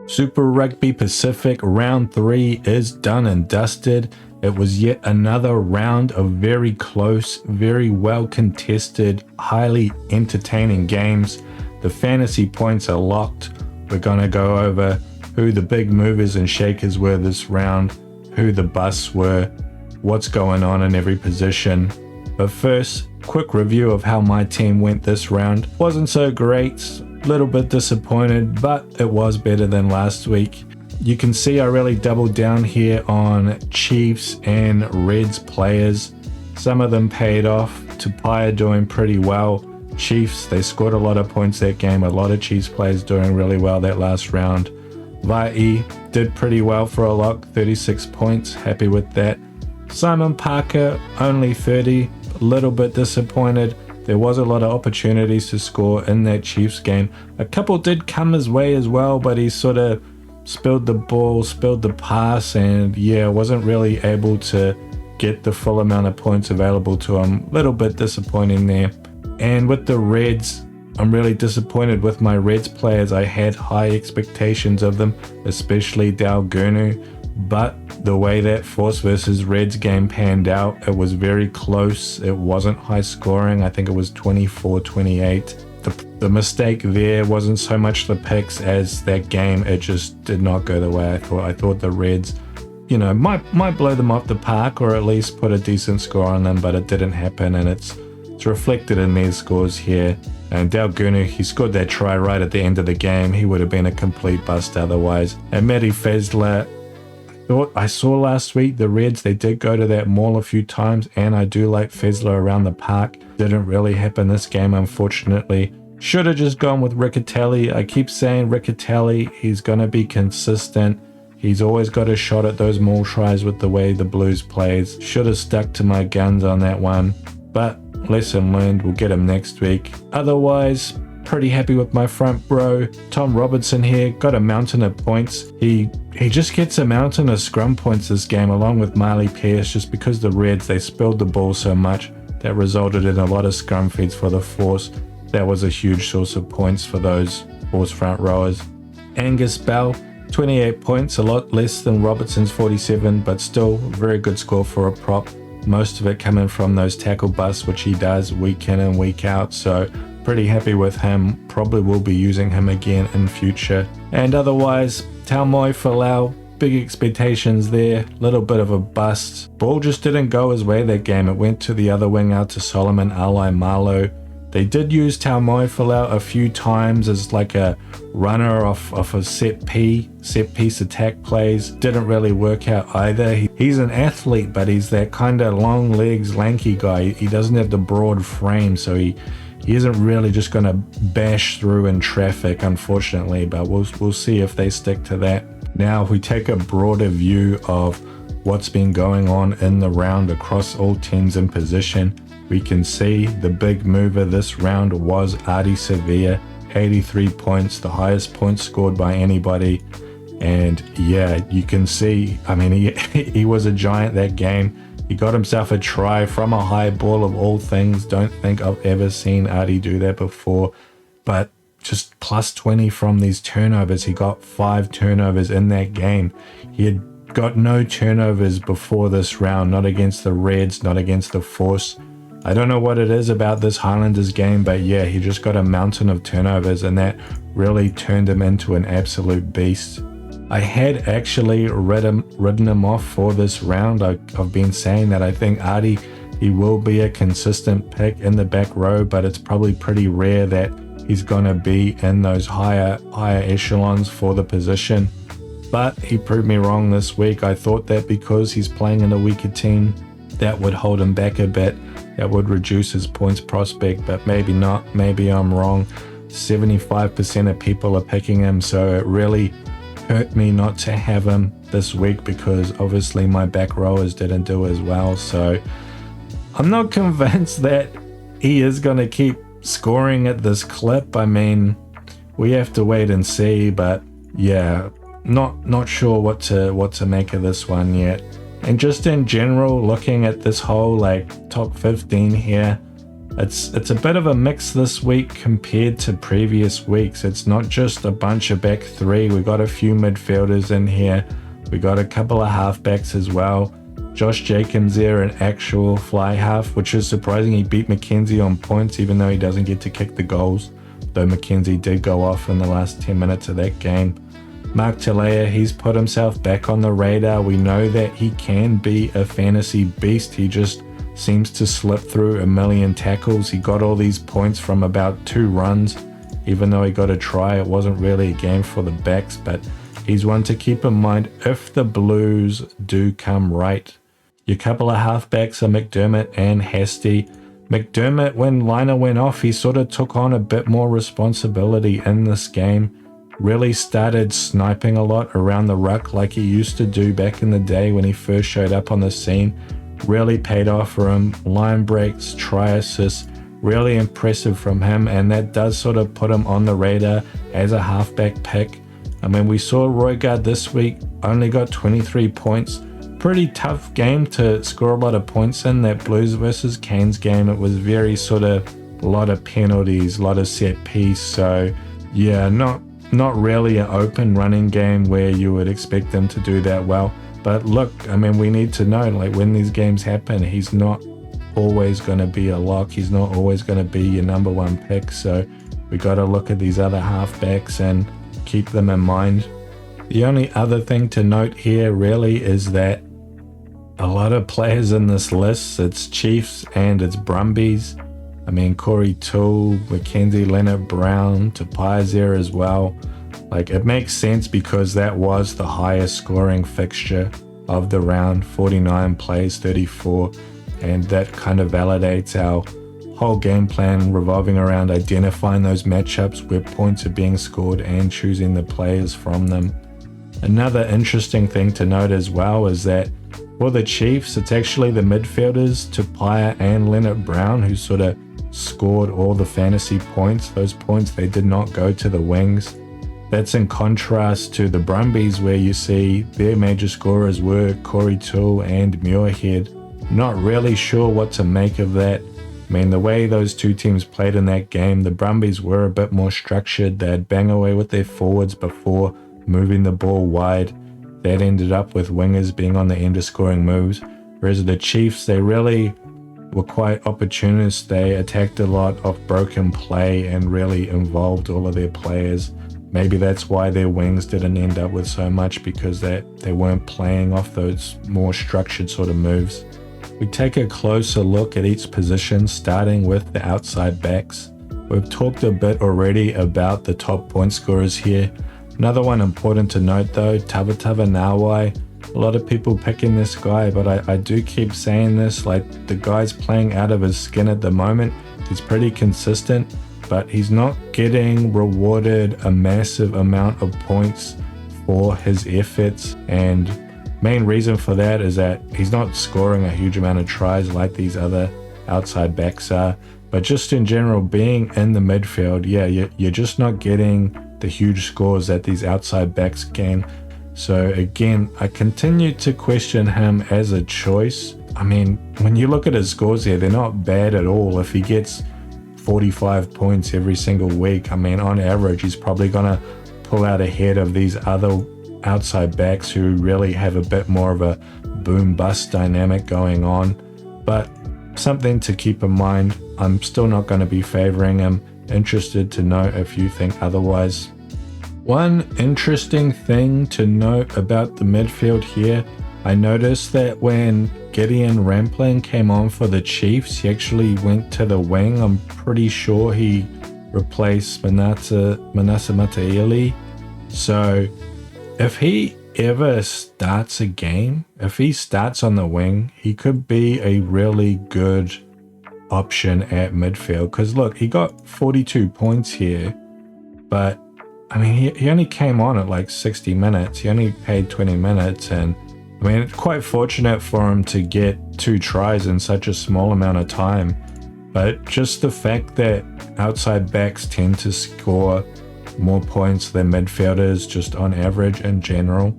Super Rugby Pacific Round 3 is done and dusted. It was yet another round of very close, very well contested, highly entertaining games. The fantasy points are locked. We're going to go over who the big movers and shakers were this round, who the busts were, what's going on in every position. But first, quick review of how my team went this round. Wasn't so great. Little bit disappointed, but it was better than last week. You can see I really doubled down here on Chiefs and Reds players. Some of them paid off. Tupaia doing pretty well. Chiefs, they scored a lot of points that game. A lot of Chiefs players doing really well that last round. Vai did pretty well for a lock, 36 points. Happy with that. Simon Parker, only 30. A little bit disappointed. There was a lot of opportunities to score in that Chiefs game. A couple did come his way as well, but he sort of spilled the ball, spilled the pass, and yeah, wasn't really able to get the full amount of points available to him. A little bit disappointing there. And with the Reds, I'm really disappointed with my Reds players. I had high expectations of them, especially Dalgunu. But the way that Force versus Reds game panned out, it was very close. It wasn't high scoring. I think it was 24-28. The mistake there wasn't so much the picks as that game. It just did not go the way I thought. I thought the Reds, might blow them off the park or at least put a decent score on them, but it didn't happen, and it's reflected in these scores here. And Dalgunu, he scored that try right at the end of the game. He would have been a complete bust otherwise. And Matty Fezler, I saw last week the Reds, they did go to that mall a few times, and I do like Fezler around the park. Didn't really happen this game, unfortunately. Should have just gone with Riccatelli. I keep saying Riccatelli, he's going to be consistent. He's always got a shot at those mall tries with the way the Blues plays. Should have stuck to my guns on that one, but lesson learned. We'll get him next week. Otherwise, pretty happy with my front row. Tom Robertson here got a mountain of points. He just gets a mountain of scrum points this game, along with Marley Pierce, just because the Reds, they spilled the ball so much. That resulted in a lot of scrum feeds for the Force. That was a huge source of points for those Force front rowers. Angus Bell, 28 points, a lot less than Robertson's 47, but still very good score for a prop. Most of it coming from those tackle busts, which he does week in and week out. So pretty happy with him. Probably will be using him again in future. And otherwise, Taumoi Falau, big expectations there. Little bit of a bust. Ball just didn't go his way that game. It went to the other wing out to Solomon Alai-Malo. They did use Taumoi Falau a few times as like a runner off a set piece attack plays. Didn't really work out either. He's an athlete, but he's that kind of long legs, lanky guy. He doesn't have the broad frame, so he isn't really just going to bash through in traffic, unfortunately, but we'll see if they stick to that. Now, if we take a broader view of what's been going on in the round across all teams in position, we can see the big mover this round was Ardie Savea, 83 points, the highest points scored by anybody. And yeah, you can see, I mean, he was a giant that game. He got himself a try from a high ball of all things. Don't think I've ever seen Ardie do that before. But just plus 20 from these turnovers. He got 5 turnovers in that game. He had got no turnovers before this round, not against the Reds, not against the Force. I don't know what it is about this Highlanders game, but yeah, he just got a mountain of turnovers, and that really turned him into an absolute beast. I had actually written him off for this round. I've been saying that I think Ardie, he will be a consistent pick in the back row, but it's probably pretty rare that he's going to be in those higher echelons for the position. But he proved me wrong this week. I thought that because he's playing in a weaker team, that would hold him back a bit. That would reduce his points prospect, but maybe not. Maybe I'm wrong. 75% of people are picking him, so it really hurt me not to have him this week because obviously my back rowers didn't do as well. So I'm not convinced that he is going to keep scoring at this clip. I mean, we have to wait and see, but yeah, not sure what to make of this one yet. And just in general, looking at this whole like top 15 here, It's a bit of a mix this week compared to previous weeks. It's not just a bunch of back three. We got a few midfielders in here. We got a couple of halfbacks as well. Josh Jacobs there, an actual fly half, which is surprising. He beat Mackenzie on points, even though he doesn't get to kick the goals, though Mackenzie did go off in the last 10 minutes of that game. Mark Talea, he's put himself back on the radar. We know that he can be a fantasy beast. He just seems to slip through a million tackles. He got all these points from about 2 runs. Even though he got a try, it wasn't really a game for the backs, but he's one to keep in mind if the Blues do come right. Your couple of halfbacks are McDermott and Hasty. McDermott, when Liner went off, he sort of took on a bit more responsibility in this game. Really started sniping a lot around the ruck like he used to do back in the day when he first showed up on the scene. Really paid off for him. Line breaks, try assists, really impressive from him, and that does sort of put him on the radar as a halfback pick. I mean, we saw Roygaard this week, only got 23 points. Pretty tough game to score a lot of points in. That Blues versus Canes game, it was very sort of a lot of penalties, a lot of set piece. So yeah, not really an open running game where you would expect them to do that well. But look, I mean, we need to know, like, when these games happen, he's not always going to be a lock. He's not always going to be your number one pick. So we got to look at these other halfbacks and keep them in mind. The only other thing to note here really is that a lot of players in this list, it's Chiefs and it's Brumbies. I mean, Corey Toole, Mackenzie Leonard-Brown, Tapai's there as well. Like, it makes sense because that was the highest scoring fixture of the round, 49 plays, 34, and that kind of validates our whole game plan revolving around identifying those matchups where points are being scored and choosing the players from them. Another interesting thing to note as well is that for the Chiefs, it's actually the midfielders, Tupaia and Leonard-Brown, who sort of scored all the fantasy points. Those points, they did not go to the wings. That's in contrast to the Brumbies, where you see their major scorers were Corey Toole and Muirhead. Not really sure what to make of that. I mean, the way those two teams played in that game, the Brumbies were a bit more structured. They'd bang away with their forwards before moving the ball wide. That ended up with wingers being on the end of scoring moves. Whereas the Chiefs, they really were quite opportunist. They attacked a lot of broken play and really involved all of their players. Maybe that's why their wings didn't end up with so much, because they weren't playing off those more structured sort of moves. We take a closer look at each position, starting with the outside backs. We've talked a bit already about the top point scorers here. Another one important to note though, Tavatava Nawai. A lot of people picking this guy, but I do keep saying this, like, the guy's playing out of his skin at the moment. He's pretty consistent, but he's not getting rewarded a massive amount of points for his efforts, and main reason for that is that he's not scoring a huge amount of tries like these other outside backs are. But just in general, being in the midfield, yeah, you're just not getting the huge scores that these outside backs can. So again, I continue to question him as a choice. I mean, when you look at his scores here, they're not bad at all. If he gets 45 points every single week, I mean, on average, he's probably gonna pull out ahead of these other outside backs who really have a bit more of a boom-bust dynamic going on. But something to keep in mind, I'm still not going to be favoring him. Interested to know if you think otherwise. One interesting thing to note about the midfield here, I noticed that when Gideon Rampling came on for the Chiefs, he actually went to the wing. I'm pretty sure he replaced Manasa Mataele. So if he ever starts a game, if he starts on the wing, he could be a really good option at midfield. Because look, he got 42 points here, but I mean, he only came on at like 60 minutes. He only played 20 minutes, and I mean, it's quite fortunate for him to get 2 tries in such a small amount of time. But just the fact that outside backs tend to score more points than midfielders just on average in general.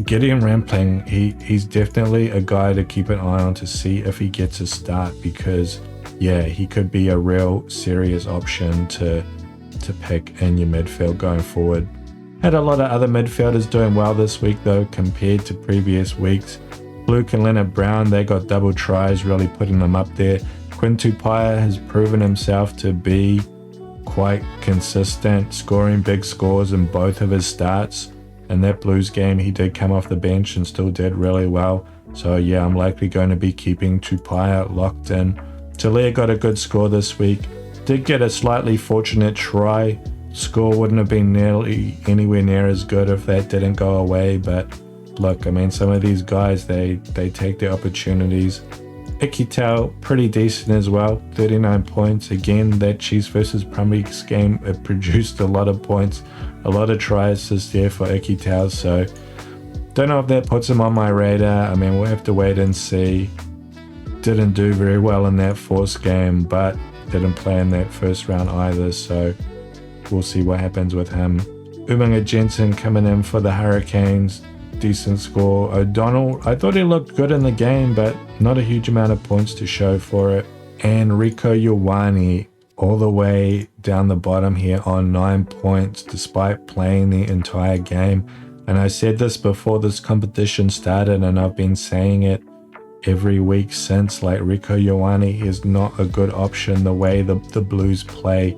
Gideon Rampling, he's definitely a guy to keep an eye on to see if he gets a start, because yeah, he could be a real serious option to pick in your midfield going forward. Had a lot of other midfielders doing well this week though compared to previous weeks. Luke and Leonard Brown, they got double tries, really putting them up there. Quinn Tupaia has proven himself to be quite consistent, scoring big scores in both of his starts. In that Blues game, he did come off the bench and still did really well. So yeah, I'm likely going to be keeping Tupaia locked in. Talia got a good score this week. Did get a slightly fortunate try. Score wouldn't have been nearly anywhere near as good if that didn't go away, but look, I mean, some of these guys, they take their opportunities. Ikitau, pretty decent as well, 39 points. Again, that Chiefs versus Brumbies game, it produced a lot of points, a lot of try assists there for Ikitau, so don't know if that puts him on my radar. I mean, we'll have to wait and see. Didn't do very well in that Force game, but didn't play in that first round either, so we'll see what happens with him. Umaga Jensen coming in for the Hurricanes, decent score. O'Donnell, I thought he looked good in the game, but not a huge amount of points to show for it. And Rieko Ioane all the way down the bottom here on 9 points despite playing the entire game. And I said this before this competition started, and I've been saying it every week since, like Rieko Ioane is not a good option the way the Blues play.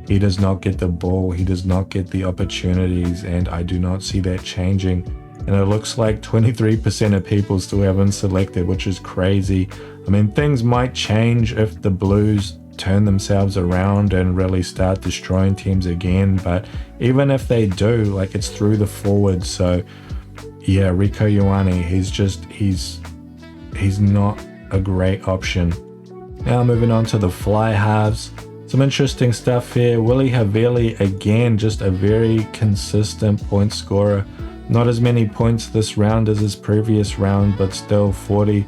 He does not get the ball, he does not get the opportunities, and I do not see that changing. And it looks like 23% of people still haven't selected, which is crazy. I mean, things might change if the Blues turn themselves around and really start destroying teams again, but even if they do, like, it's through the forwards. So yeah, Rieko Ioane, he's not a great option. Now moving on to the fly halves. Some interesting stuff here. Willie Havili, again, just a very consistent point scorer. Not as many points this round as his previous round, but still 40.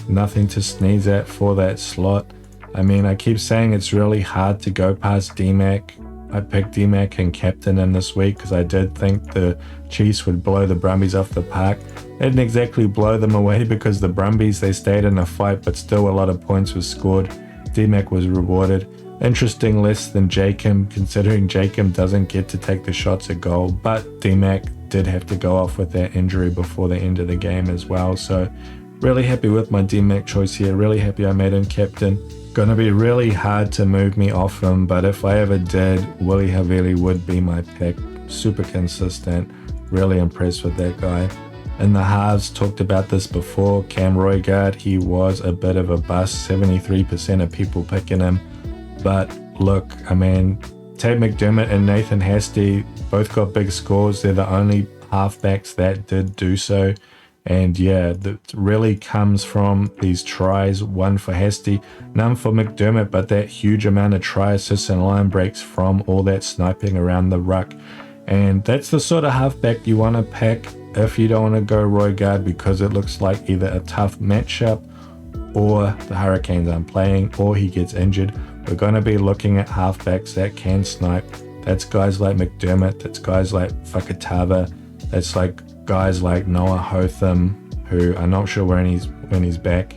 Nothing to sneeze at for that slot. I mean, I keep saying it's really hard to go past D-Mac. I picked D-Mac and captain him this week because I did think the Chiefs would blow the Brumbies off the park. They didn't exactly blow them away because the Brumbies, they stayed in a fight, but still a lot of points were scored. D-Mac was rewarded. Interesting less than Jacob, considering Jacob doesn't get to take the shots at goal, but D-Mac did have to go off with that injury before the end of the game as well. So really happy with my D-Mac choice here. Really happy I made him captain. Gonna be really hard to move me off him, but if I ever did, Willie Havili would be my pick. Super consistent. Really impressed with that guy. In the halves, talked about this before, Cam Roigard, he was a bit of a bust. 73% of people picking him. But look, I mean, Tate McDermott and Nathan Hasty both got big scores. They're the only halfbacks that did do so. And yeah, that really comes from these tries. One for Hasty, none for McDermott, but that huge amount of try assists and line breaks from all that sniping around the ruck. And that's the sort of halfback you want to pick if you don't want to go Roigard, because it looks like either a tough matchup or the Hurricanes aren't playing or he gets injured. We're going to be looking at halfbacks that can snipe. That's guys like McDermott, that's guys like Fakatava, that's like guys like Noah Hotham, who I'm not sure when he's back.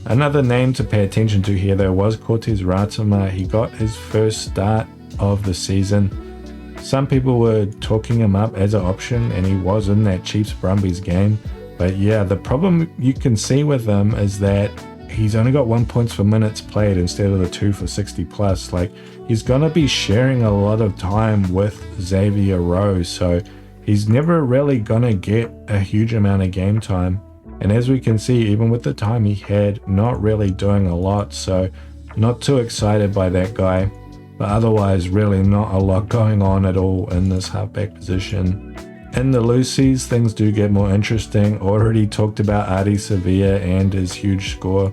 Another name to pay attention to here though was Cortez Ratama. He got his first start of the season. Some people were talking him up as an option, and he was in that Chiefs Brumbies game. But yeah, the problem you can see with him is that he's only got 1 point for minutes played instead of the 2 for 60 plus. Like, he's gonna be sharing a lot of time with Xavier Rose, so he's never really gonna get a huge amount of game time. And as we can see, even with the time he had, not really doing a lot, so not too excited by that guy. But otherwise, really not a lot going on at all in this halfback position. In the Loosies, things do get more interesting. Already talked about Adi Sevilla and his huge score.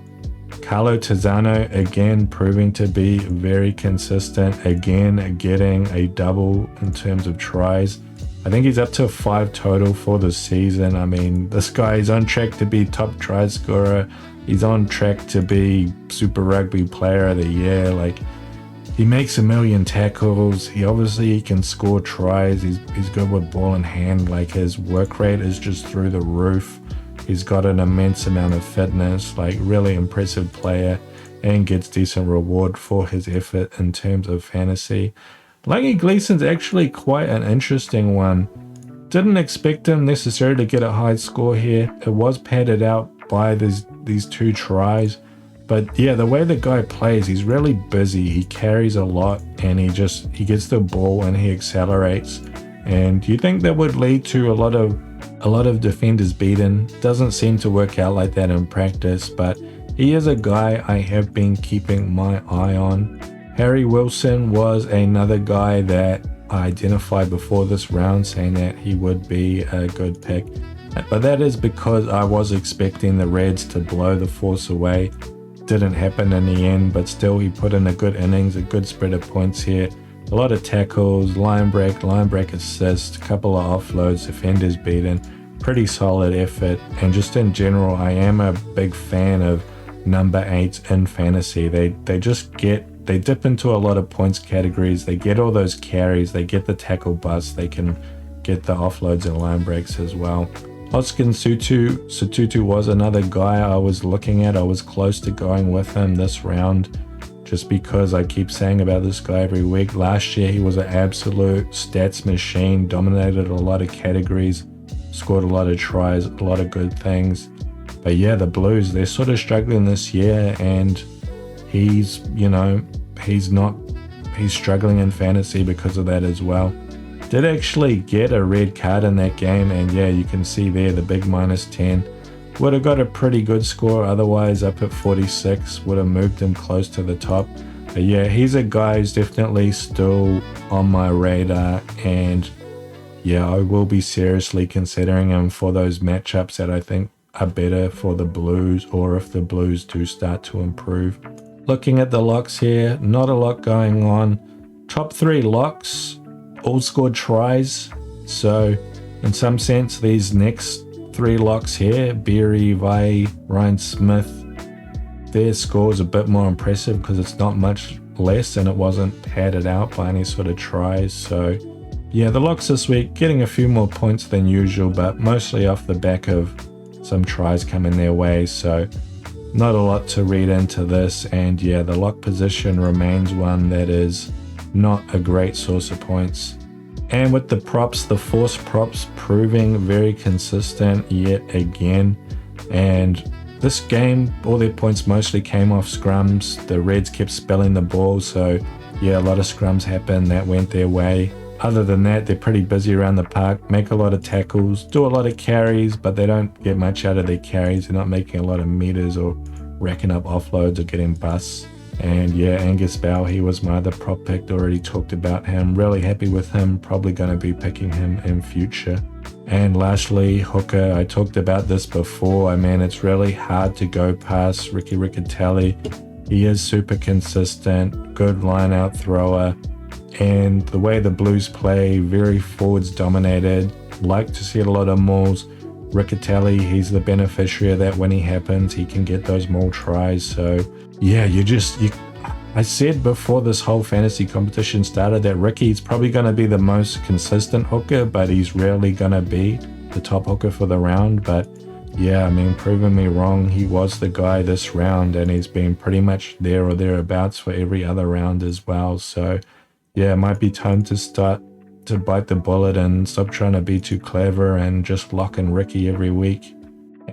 Carlo Tizzano, again, proving to be very consistent. Again, getting a double in terms of tries. I think he's up to 5 total for the season. I mean, this guy is on track to be top try scorer. He's on track to be Super Rugby Player of the Year. Like, he makes a million tackles. He can score tries. He's good with ball in hand. Like, his work rate is just through the roof. He's got an immense amount of fitness. Like, really impressive player. and gets decent reward for his effort in terms of fantasy. Langy Gleeson's actually quite an interesting one. Didn't expect him necessarily to get a high score here. It was padded out by these 2 tries. But yeah, the way the guy plays, he's really busy. He carries a lot and he gets the ball and he accelerates. And you think that would lead to a lot of defenders beaten. Doesn't seem to work out like that in practice, but he is a guy I have been keeping my eye on. Harry Wilson was another guy that I identified before this round, saying that he would be a good pick. But that is because I was expecting the Reds to blow the Force away. Didn't happen in the end, but still he put in a good innings, a good spread of points here. A lot of tackles, line break assist, a couple of offloads, defenders beaten. Pretty solid effort. And just in general, I am a big fan of number 8s in fantasy. They dip into a lot of points categories. They get all those carries. They get the tackle busts. They can get the offloads and line breaks as well. Oskin Sututu was another guy I was looking at. I was close to going with him this round just because I keep saying about this guy every week. Last year, he was an absolute stats machine, dominated a lot of categories, scored a lot of tries, a lot of good things. But yeah, the Blues, they're sort of struggling this year, and he's struggling in fantasy because of that as well. Did actually get a red card in that game, and yeah, you can see there the big -10. Would have got a pretty good score otherwise, up at 46, would have moved him close to the top. But yeah, he's a guy who's definitely still on my radar, and yeah, I will be seriously considering him for those matchups that I think are better for the Blues, or if the Blues do start to improve. Looking at the locks here, not a lot going on. Top 3 locks all scored tries, so in some sense these next 3 locks here, Berry, Vai, Ryan Smith, their score is a bit more impressive because it's not much less and it wasn't padded out by any sort of tries. So yeah, the locks this week getting a few more points than usual, but mostly off the back of some tries coming their way, so not a lot to read into this. And yeah, the lock position remains one that is not a great source of points. And with the props, the Force props proving very consistent yet again. And this game, all their points mostly came off scrums. The Reds kept spelling the ball, so yeah, a lot of scrums happened that went their way. Other than that, they're pretty busy around the park, make a lot of tackles, do a lot of carries, but they don't get much out of their carries. They're not making a lot of meters or racking up offloads or getting busts. And yeah, Angus Bell, he was my other prop pick. Already talked about him. Really happy with him. Probably going to be picking him in future. And lastly, hooker. I talked about this before. I mean, it's really hard to go past Ricky Riccitelli. He is super consistent, good line-out thrower. And the way the Blues play, very forwards dominated. Like to see a lot of mauls. Riccitelli, he's the beneficiary of that. When he happens, he can get those maul tries. So yeah, I said before this whole fantasy competition started that Ricky's probably going to be the most consistent hooker, but he's rarely going to be the top hooker for the round. But yeah, I mean, proving me wrong. He was the guy this round, and he's been pretty much there or thereabouts for every other round as well. So yeah, it might be time to start to bite the bullet and stop trying to be too clever and just lock in Ricky every week.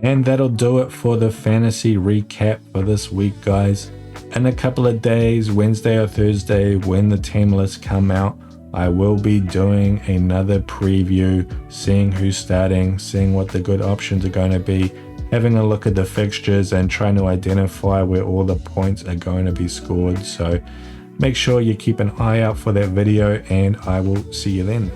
And that'll do it for the fantasy recap for this week, guys. In a couple of days, Wednesday or Thursday, when the team lists come out, I will be doing another preview, seeing who's starting, seeing what the good options are going to be, having a look at the fixtures and trying to identify where all the points are going to be scored. So make sure you keep an eye out for that video, and I will see you then.